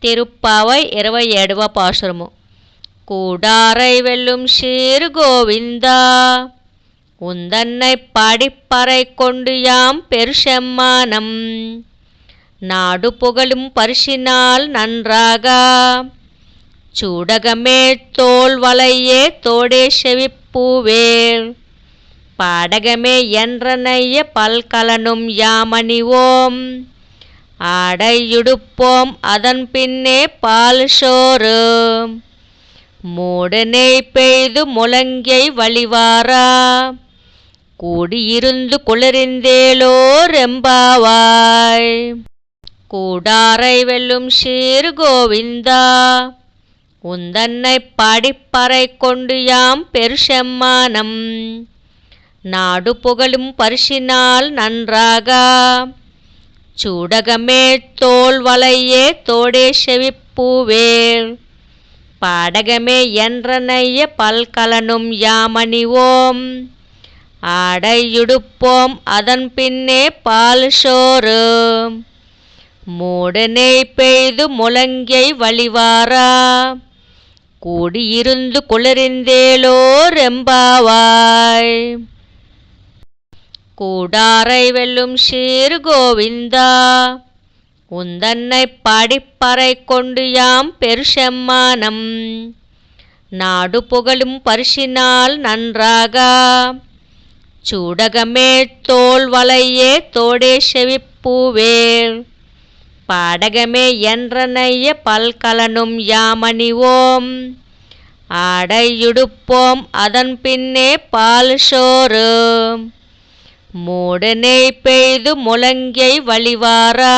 திருப்பாவை 27వ பாசுரము. கூடாரை வெல்லும் சீர் கோவிந்தா, உந்தன்னை பாடிப்பறை கொண்டு யாம் பெருசெம்மானம். நாடு புகழும் பரிசினால் நன்றாக, சூடகமே தோல் வளையே தோடே செவிப்பூவேல். பாடகமே என்றனைய பல்கலனும் யாமணிவோம், ஆடையுடுப்போம் அதன் பின்னே பால் சோறு. மூடனை பெய்து முழங்கை வழிவாரா, கூடியிருந்து குளிர்ந்தேலோர் எம்பாவாய். கூடாரை வெல்லும் சீர் கோவிந்தா, உந்தன்னை பாடிப்பறை கொண்டு யாம் பெருசெம்மானம். நாடு புகழும் பரிசினால் நன்றாக, சூடகமே தோல் வளையே தோடே செவிப்பூவேல். பாடகமே என்றனைய பல்கலனும் யாமணிவோம், ஆடையுடுப்போம் அதன் பின்னே பால் சோறு. மூடனை பெய்து முழங்கை வழிவாரா, கூடியிருந்து குளிர்ந்தேலோர் எம்பாவாய். கூடாரை வெல்லும் சீர் கோவிந்தா, உந்தன்னை பாடிப்பறை கொண்டு யாம் பெருசெம்மானம். நாடு புகழும் பரிசினால் நன்றாக, சூடகமே தோல் வளையே தோடே செவிப்பூவேல். பாடகமே என்றனைய பல்கலனும் யாமணிவோம், ஆடையுடுப்போம் அதன் பின்னே பால் சோறு. மூடனை பெய்து முழங்கை வழிவாரா,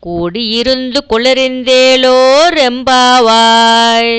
கூடியிருந்து குளிர்ந்தேலோர் எம்பாவாய்.